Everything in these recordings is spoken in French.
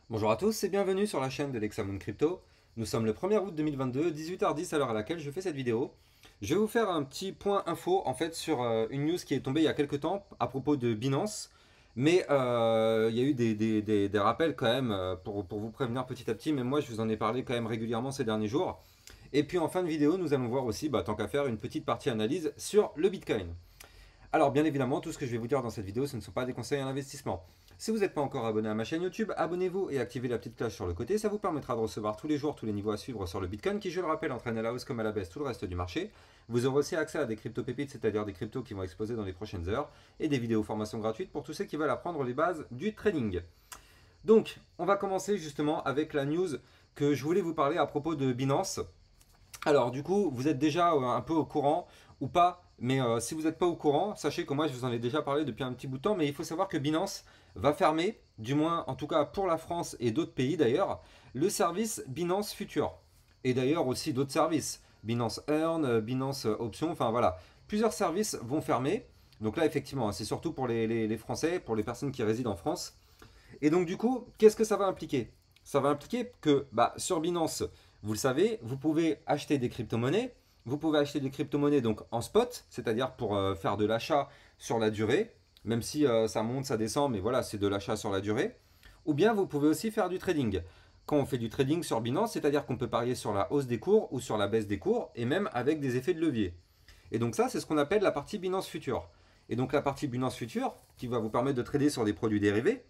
Bonjour à tous et bienvenue sur la chaîne de l'Hexamone Crypto. Nous sommes le 1er août 2022, 18h10 à l'heure à laquelle je fais cette vidéo. Je vais vous faire un petit point info en fait sur une news qui est tombée il y a quelques temps à propos de Binance. Mais il y a eu des rappels quand même pour vous prévenir petit à petit, mais moi je vous en ai parlé quand même régulièrement ces derniers jours. Et puis en fin de vidéo, nous allons voir aussi, tant qu'à faire, une petite partie analyse sur le Bitcoin. Alors bien évidemment, tout ce que je vais vous dire dans cette vidéo, ce ne sont pas des conseils en investissement. Si vous n'êtes pas encore abonné à ma chaîne YouTube, abonnez-vous et activez la petite cloche sur le côté, ça vous permettra de recevoir tous les jours tous les niveaux à suivre sur le Bitcoin qui, je le rappelle, entraîne à la hausse comme à la baisse tout le reste du marché. Vous aurez aussi accès à des crypto-pépites, c'est-à-dire des cryptos qui vont exploser dans les prochaines heures, et des vidéos formations gratuites pour tous ceux qui veulent apprendre les bases du trading. Donc, on va commencer justement avec la news que je voulais vous parler à propos de Binance. Alors du coup, vous êtes déjà un peu au courant ou pas, mais si vous n'êtes pas au courant, sachez que moi je vous en ai déjà parlé depuis un petit bout de temps, mais il faut savoir que Binance va fermer, du moins en tout cas pour la France et d'autres pays d'ailleurs, le service Binance Future. Et d'ailleurs aussi d'autres services, Binance Earn, Binance Option, enfin voilà, plusieurs services vont fermer. Donc là effectivement, c'est surtout pour les Français, pour les personnes qui résident en France. Et donc du coup, qu'est-ce que ça va impliquer? Ça va impliquer que sur Binance, vous le savez, vous pouvez acheter des crypto-monnaies. Vous pouvez acheter des crypto-monnaies donc en spot, c'est-à-dire pour faire de l'achat sur la durée, même si ça monte, ça descend, mais voilà, c'est de l'achat sur la durée. Ou bien vous pouvez aussi faire du trading. Quand on fait du trading sur Binance, c'est-à-dire qu'on peut parier sur la hausse des cours ou sur la baisse des cours, et même avec des effets de levier. Et donc ça, c'est ce qu'on appelle la partie Binance Future. Et donc la partie Binance Future, qui va vous permettre de trader sur des produits dérivés,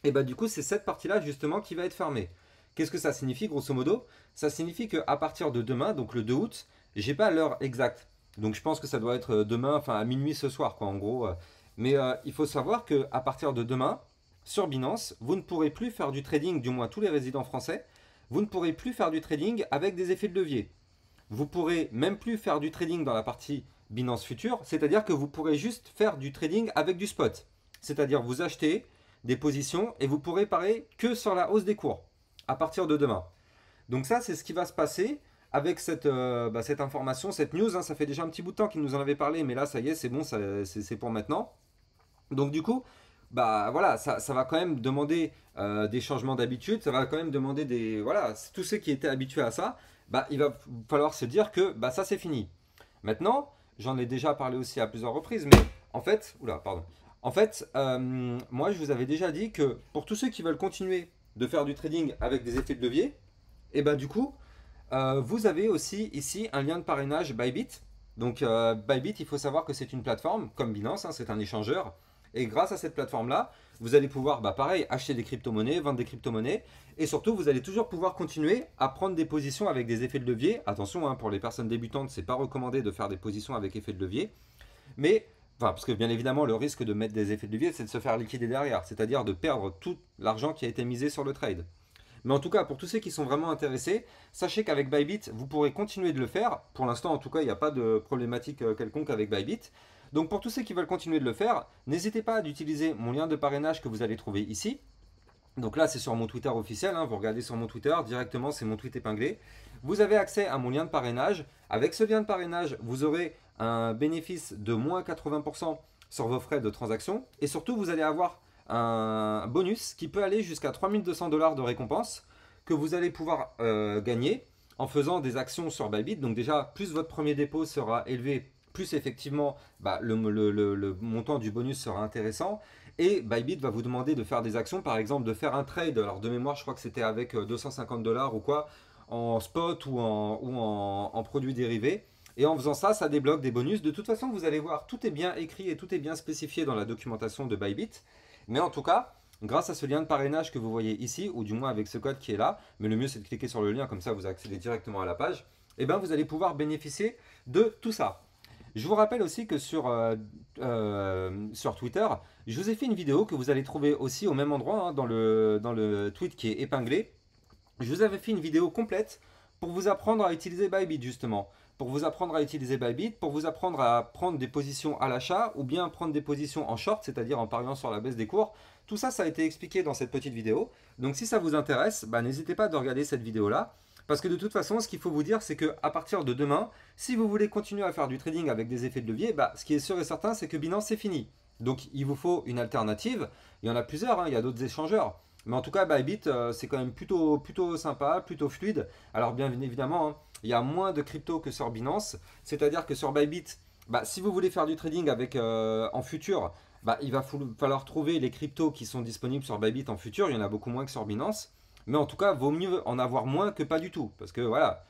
et bah du coup, c'est cette partie-là justement qui va être fermée. Qu'est-ce que ça signifie grosso modo? Ça signifie qu'à partir de demain, donc le 2 août, j'ai pas l'heure exacte. Donc je pense que ça doit être demain, enfin à minuit ce soir, quoi, en gros. Mais il faut savoir qu'à partir de demain, sur Binance, vous ne pourrez plus faire du trading, du moins tous les résidents français, vous ne pourrez plus faire du trading avec des effets de levier. Vous pourrez même plus faire du trading dans la partie Binance Future, c'est-à-dire que vous pourrez juste faire du trading avec du spot. C'est-à-dire vous achetez des positions et vous pourrez parier que sur la hausse des cours à partir de demain. Donc ça, c'est ce qui va se passer avec cette information, cette news. Hein. Ça fait déjà un petit bout de temps qu'il nous en avait parlé, mais là, ça y est, c'est bon, c'est pour maintenant. Donc du coup, voilà, ça va quand même demander des changements d'habitude, ça va quand même demander des... Voilà, tous ceux qui étaient habitués à ça, il va falloir se dire que ça c'est fini. Maintenant, j'en ai déjà parlé aussi à plusieurs reprises, mais en fait, oula, pardon. En fait, moi je vous avais déjà dit que pour tous ceux qui veulent continuer de faire du trading avec des effets de levier, et du coup, vous avez aussi ici un lien de parrainage Bybit. Donc Bybit, il faut savoir que c'est une plateforme comme Binance, hein, c'est un échangeur. Et grâce à cette plateforme-là, vous allez pouvoir, pareil, acheter des crypto-monnaies, vendre des crypto-monnaies. Et surtout, vous allez toujours pouvoir continuer à prendre des positions avec des effets de levier. Attention, hein, pour les personnes débutantes, c'est pas recommandé de faire des positions avec effet de levier. Mais, enfin, parce que bien évidemment, le risque de mettre des effets de levier, c'est de se faire liquider derrière. C'est-à-dire de perdre tout l'argent qui a été misé sur le trade. Mais en tout cas, pour tous ceux qui sont vraiment intéressés, sachez qu'avec Bybit, vous pourrez continuer de le faire. Pour l'instant, en tout cas, il n'y a pas de problématique quelconque avec Bybit. Donc pour tous ceux qui veulent continuer de le faire, n'hésitez pas à utiliser mon lien de parrainage que vous allez trouver ici. Donc là, c'est sur mon Twitter officiel. Hein, vous regardez sur mon Twitter, directement, c'est mon tweet épinglé. Vous avez accès à mon lien de parrainage. Avec ce lien de parrainage, vous aurez un bénéfice de moins 80% sur vos frais de transaction. Et surtout, vous allez avoir un bonus qui peut aller jusqu'à 3200 $ de récompense que vous allez pouvoir gagner en faisant des actions sur Bybit. Donc déjà, plus votre premier dépôt sera élevé, plus effectivement le montant du bonus sera intéressant. Et Bybit va vous demander de faire des actions, par exemple de faire un trade. Alors de mémoire, je crois que c'était avec 250 $ ou quoi, en spot ou en produits dérivés. Et en faisant ça, ça débloque des bonus. De toute façon, vous allez voir, tout est bien écrit et tout est bien spécifié dans la documentation de Bybit. Mais en tout cas, grâce à ce lien de parrainage que vous voyez ici, ou du moins avec ce code qui est là, mais le mieux c'est de cliquer sur le lien, comme ça vous accédez directement à la page, et vous allez pouvoir bénéficier de tout ça. Je vous rappelle aussi que sur Twitter, je vous ai fait une vidéo que vous allez trouver aussi au même endroit, hein, dans le tweet qui est épinglé. Je vous avais fait une vidéo complète pour vous apprendre à utiliser Bybit justement. Pour vous apprendre à utiliser Bybit, pour vous apprendre à prendre des positions à l'achat ou bien prendre des positions en short, c'est-à-dire en pariant sur la baisse des cours. Tout ça, ça a été expliqué dans cette petite vidéo. Donc si ça vous intéresse, n'hésitez pas à regarder cette vidéo-là. Parce que de toute façon, ce qu'il faut vous dire, c'est qu'à partir de demain, si vous voulez continuer à faire du trading avec des effets de levier, ce qui est sûr et certain, c'est que Binance, c'est fini. Donc il vous faut une alternative. Il y en a plusieurs, hein, il y a d'autres échangeurs. Mais en tout cas, Bybit, c'est quand même plutôt sympa, plutôt fluide. Alors bien évidemment, hein, il y a moins de crypto que sur Binance. C'est-à-dire que sur Bybit, bah, si vous voulez faire du trading avec en futur, bah, il va falloir trouver les cryptos qui sont disponibles sur Bybit en futur. Il y en a beaucoup moins que sur Binance. Mais en tout cas, vaut mieux en avoir moins que pas du tout. Parce que voilà,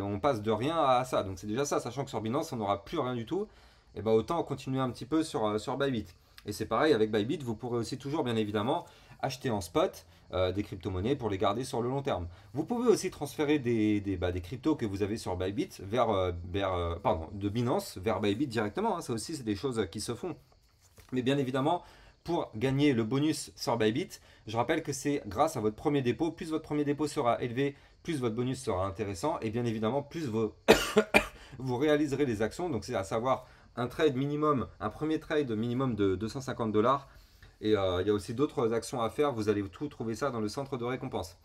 on passe de rien à ça. Donc c'est déjà ça, sachant que sur Binance, on n'aura plus rien du tout. Et bah, autant continuer un petit peu sur Bybit. Et c'est pareil avec Bybit, vous pourrez aussi toujours bien évidemment acheter en spot des crypto-monnaies pour les garder sur le long terme. Vous pouvez aussi transférer des cryptos que vous avez sur Bybit de Binance vers Bybit directement, hein. Ça aussi, c'est des choses qui se font. Mais bien évidemment, pour gagner le bonus sur Bybit, je rappelle que c'est grâce à votre premier dépôt. Plus votre premier dépôt sera élevé, plus votre bonus sera intéressant. Et bien évidemment, plus vous réaliserez les actions. Donc c'est à savoir un trade minimum, un premier trade minimum de 250 $. Et il y a aussi d'autres actions à faire. Vous allez tout trouver ça dans le centre de récompense.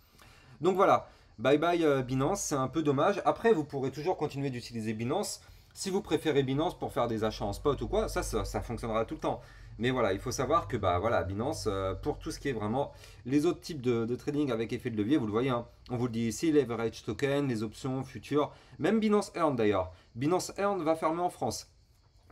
Donc voilà, bye bye Binance, c'est un peu dommage. Après, vous pourrez toujours continuer d'utiliser Binance. Si vous préférez Binance pour faire des achats en spot ou quoi, ça fonctionnera tout le temps. Mais voilà, il faut savoir que bah, voilà, Binance, pour tout ce qui est vraiment les autres types de trading avec effet de levier, vous le voyez, hein, on vous le dit ici, leverage token, les options futures, même Binance Earn d'ailleurs. Binance Earn va fermer en France.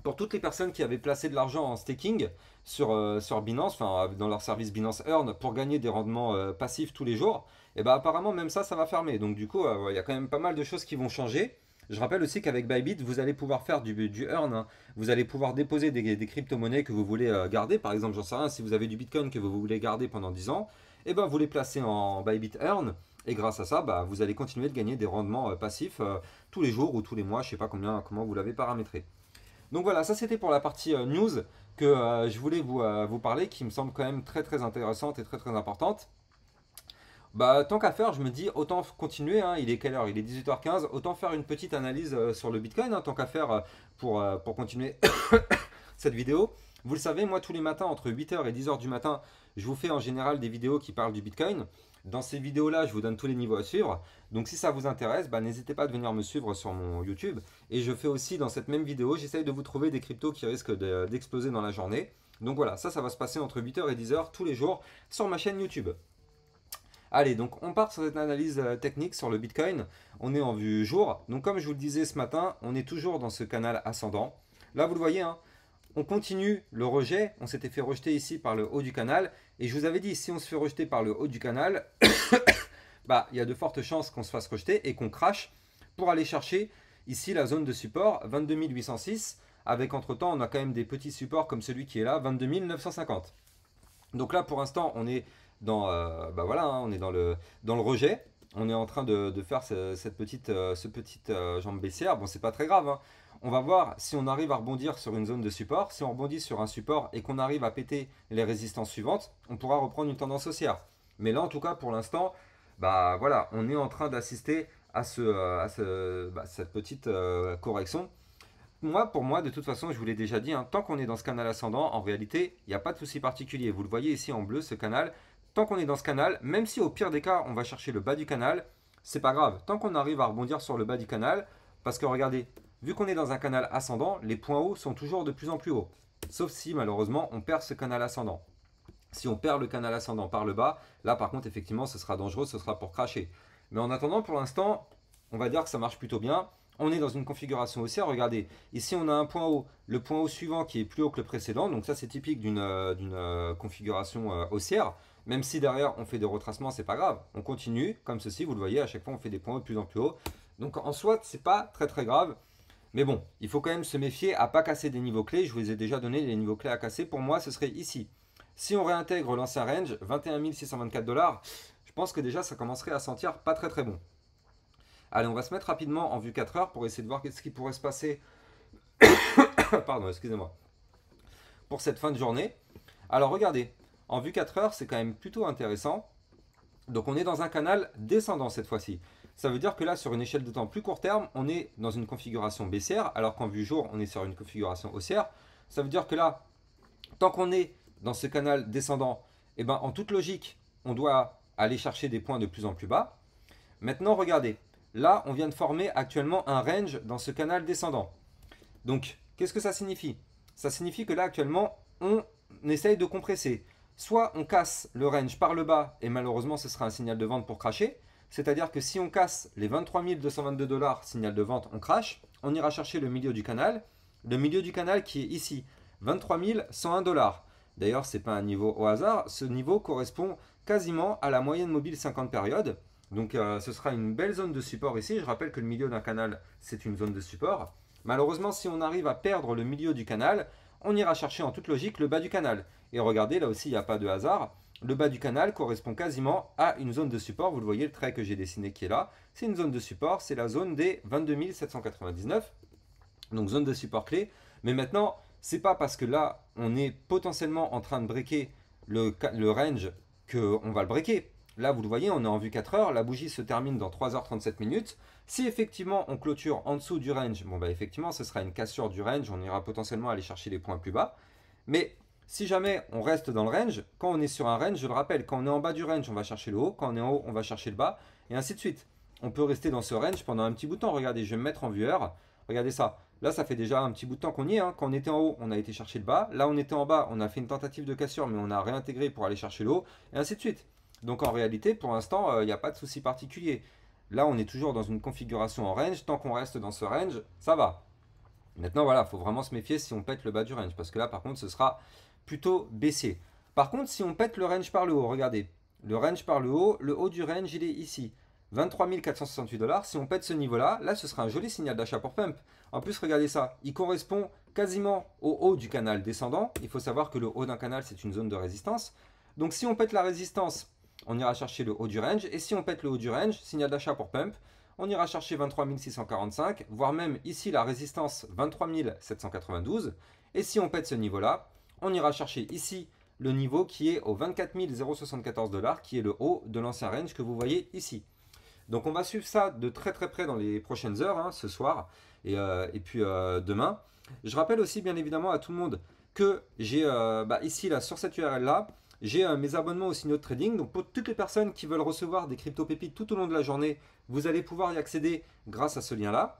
Pour toutes les personnes qui avaient placé de l'argent en staking sur Binance, enfin dans leur service Binance Earn, pour gagner des rendements passifs tous les jours, et bah apparemment même ça va fermer. Donc du coup, il y a quand même pas mal de choses qui vont changer. Je rappelle aussi qu'avec Bybit, vous allez pouvoir faire du earn, hein. Vous allez pouvoir déposer des crypto-monnaies que vous voulez garder. Par exemple, j'en sais rien, si vous avez du Bitcoin que vous voulez garder pendant 10 ans, et ben vous les placez en Bybit Earn. Et grâce à ça, bah, vous allez continuer de gagner des rendements passifs tous les jours ou tous les mois. Je ne sais pas comment vous l'avez paramétré. Donc voilà, ça c'était pour la partie news que je voulais vous parler, qui me semble quand même très intéressante et très importante. Bah, tant qu'à faire, je me dis autant continuer, hein. Il est quelle heure? Il est 18h15, autant faire une petite analyse sur le Bitcoin, hein, tant qu'à faire pour continuer cette vidéo. Vous le savez, moi tous les matins entre 8h et 10h du matin, je vous fais en général des vidéos qui parlent du Bitcoin. Dans ces vidéos-là, je vous donne tous les niveaux à suivre. Donc si ça vous intéresse, bah, n'hésitez pas à venir me suivre sur mon YouTube. Et je fais aussi dans cette même vidéo, j'essaye de vous trouver des cryptos qui risquent d'exploser dans la journée. Donc voilà, ça va se passer entre 8h et 10h tous les jours sur ma chaîne YouTube. Allez, donc on part sur cette analyse technique sur le Bitcoin. On est en vue jour. Donc comme je vous le disais ce matin, on est toujours dans ce canal ascendant. Là, vous le voyez, hein, on continue le rejet. On s'était fait rejeter ici par le haut du canal. Et je vous avais dit, si on se fait rejeter par le haut du canal, bah, il y a de fortes chances qu'on se fasse rejeter et qu'on crache pour aller chercher ici la zone de support 22 806. Avec entre-temps, on a quand même des petits supports comme celui qui est là, 22 950. Donc là, pour l'instant, on est bah voilà, hein, on est dans le rejet. On est en train de faire cette petite jambe baissière. Bon, c'est pas très grave, hein. On va voir si on arrive à rebondir sur une zone de support. Si on rebondit sur un support et qu'on arrive à péter les résistances suivantes, on pourra reprendre une tendance haussière. Mais là, en tout cas, pour l'instant, bah voilà, on est en train d'assister à cette petite correction. Pour moi, de toute façon, je vous l'ai déjà dit, hein, tant qu'on est dans ce canal ascendant, en réalité, il n'y a pas de souci particulier. Vous le voyez ici en bleu, ce canal. Tant qu'on est dans ce canal, même si au pire des cas, on va chercher le bas du canal, c'est pas grave. Tant qu'on arrive à rebondir sur le bas du canal, parce que regardez, vu qu'on est dans un canal ascendant, les points hauts sont toujours de plus en plus hauts. Sauf si, malheureusement, on perd ce canal ascendant. Si on perd le canal ascendant par le bas, là, par contre, effectivement, ce sera dangereux, ce sera pour cracher. Mais en attendant, pour l'instant, on va dire que ça marche plutôt bien. On est dans une configuration haussière. Regardez, ici on a un point haut, le point haut suivant qui est plus haut que le précédent. Donc ça c'est typique d'une configuration haussière. Même si derrière on fait des retracements, c'est pas grave. On continue comme ceci, vous le voyez, à chaque fois on fait des points hauts de plus en plus haut. Donc en soi c'est pas très grave. Mais bon, il faut quand même se méfier à pas casser des niveaux clés. Je vous ai déjà donné les niveaux clés à casser. Pour moi ce serait ici. Si on réintègre l'ancien range, 21 624 $, je pense que déjà ça commencerait à sentir pas très bon. Allez, on va se mettre rapidement en vue 4 heures pour essayer de voir ce qui pourrait se passer. Pardon, excusez-moi. Pour cette fin de journée. Alors regardez, en vue 4 heures, c'est quand même plutôt intéressant. Donc on est dans un canal descendant cette fois-ci. Ça veut dire que là, sur une échelle de temps plus court terme, on est dans une configuration baissière, alors qu'en vue jour, on est sur une configuration haussière. Ça veut dire que là, tant qu'on est dans ce canal descendant, eh ben, en toute logique, on doit aller chercher des points de plus en plus bas. Maintenant, regardez. Là, on vient de former actuellement un range dans ce canal descendant. Donc, qu'est-ce que ça signifie? Ça signifie que là, actuellement, on essaye de compresser. soit on casse le range par le bas et malheureusement ce sera un signal de vente pour cracher. C'est-à-dire que si on casse les 23 222 $, signal de vente, on crash. On ira chercher le milieu du canal. Le milieu du canal qui est ici, 23 101 $. D'ailleurs, ce n'est pas un niveau au hasard. Ce niveau correspond quasiment à la moyenne mobile 50 périodes. Donc ce sera une belle zone de support ici. Je rappelle que le milieu d'un canal, c'est une zone de support. Malheureusement, si on arrive à perdre le milieu du canal, on ira chercher en toute logique le bas du canal. Et regardez, là aussi, il n'y a pas de hasard. Le bas du canal correspond quasiment à une zone de support. Vous le voyez, le trait que j'ai dessiné qui est là. C'est une zone de support, c'est la zone des 22 799. Donc zone de support clé. Mais maintenant, c'est pas parce que là, on est potentiellement en train de breaker le range qu'on va le breaker. Là, vous le voyez, on est en vue 4 heures. La bougie se termine dans 3h37 minutes. Si effectivement on clôture en dessous du range, bon bah effectivement, ce sera une cassure du range. On ira potentiellement aller chercher les points plus bas. Mais si jamais on reste dans le range, quand on est sur un range, je le rappelle, quand on est en bas du range, on va chercher le haut. Quand on est en haut, on va chercher le bas. Et ainsi de suite. On peut rester dans ce range pendant un petit bout de temps. Regardez, je vais me mettre en vue heure. Regardez ça. Là, ça fait déjà un petit bout de temps qu'on y est. Hein. Quand on était en haut, on a été chercher le bas. Là, on était en bas, on a fait une tentative de cassure, mais on a réintégré pour aller chercher le haut. Et ainsi de suite. Donc en réalité, pour l'instant, il n'y a pas de souci particulier. Là, on est toujours dans une configuration en range. Tant qu'on reste dans ce range, ça va. Maintenant, voilà, il faut vraiment se méfier si on pète le bas du range. Parce que là, par contre, ce sera plutôt baissier. Par contre, si on pète le range par le haut, regardez. Le range par le haut du range, il est ici. 23 468 $. Si on pète ce niveau-là, là, ce sera un joli signal d'achat pour pump. En plus, regardez ça. Il correspond quasiment au haut du canal descendant. Il faut savoir que le haut d'un canal, c'est une zone de résistance. Donc, si on pète la résistance, on ira chercher le haut du range. Et si on pète le haut du range, signal d'achat pour pump, on ira chercher 23 645, voire même ici la résistance 23 792. Et si on pète ce niveau-là, on ira chercher ici le niveau qui est au 24 074 $, qui est le haut de l'ancien range que vous voyez ici. Donc on va suivre ça de très très près dans les prochaines heures, hein, ce soir et puis demain. Je rappelle aussi bien évidemment à tout le monde que j'ai ici là sur cette URL là, j'ai mes abonnements au signaux de trading. Donc pour toutes les personnes qui veulent recevoir des crypto pépites tout au long de la journée, vous allez pouvoir y accéder grâce à ce lien là.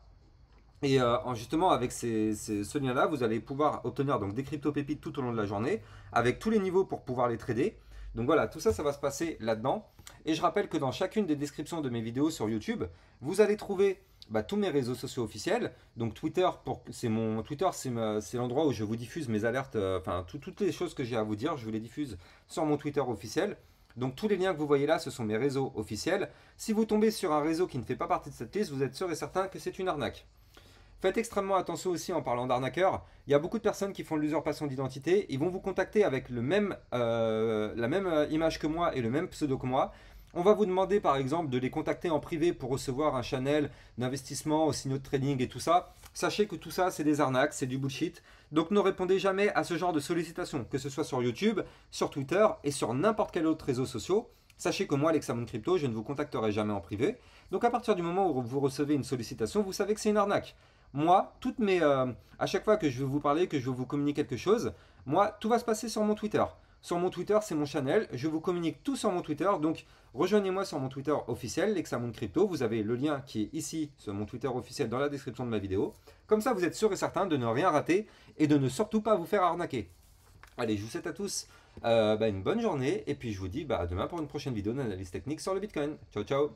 Et justement, avec ce lien-là, vous allez pouvoir obtenir donc, des crypto-pépites tout au long de la journée, avec tous les niveaux pour pouvoir les trader. Donc voilà, tout ça, ça va se passer là-dedans. Et je rappelle que dans chacune des descriptions de mes vidéos sur YouTube, vous allez trouver tous mes réseaux sociaux officiels. Donc Twitter, c'est l'endroit où je vous diffuse mes alertes, toutes les choses que j'ai à vous dire, je vous les diffuse sur mon Twitter officiel. Donc tous les liens que vous voyez là, ce sont mes réseaux officiels. Si vous tombez sur un réseau qui ne fait pas partie de cette liste, vous êtes sûr et certain que c'est une arnaque. Faites extrêmement attention aussi en parlant d'arnaqueurs. Il y a beaucoup de personnes qui font de l'usurpation d'identité. Ils vont vous contacter avec la même image que moi et le même pseudo que moi. On va vous demander par exemple de les contacter en privé pour recevoir un channel d'investissement au signaux de trading et tout ça. Sachez que tout ça c'est des arnaques, c'est du bullshit. Donc ne répondez jamais à ce genre de sollicitations, que ce soit sur YouTube, sur Twitter et sur n'importe quel autre réseau social. Sachez que moi, Alexamoun Crypto, je ne vous contacterai jamais en privé. Donc à partir du moment où vous recevez une sollicitation, vous savez que c'est une arnaque. Moi, à chaque fois que je vais vous parler, que je vais vous communiquer quelque chose, moi, tout va se passer sur mon Twitter. Sur mon Twitter, c'est mon channel. Je vous communique tout sur mon Twitter. Donc, rejoignez-moi sur mon Twitter officiel, Lexamoun Crypto. Vous avez le lien qui est ici, sur mon Twitter officiel, dans la description de ma vidéo. Comme ça, vous êtes sûr et certain de ne rien rater et de ne surtout pas vous faire arnaquer. Allez, je vous souhaite à tous une bonne journée. Et puis, je vous dis à demain pour une prochaine vidéo d'analyse technique sur le Bitcoin. Ciao, ciao!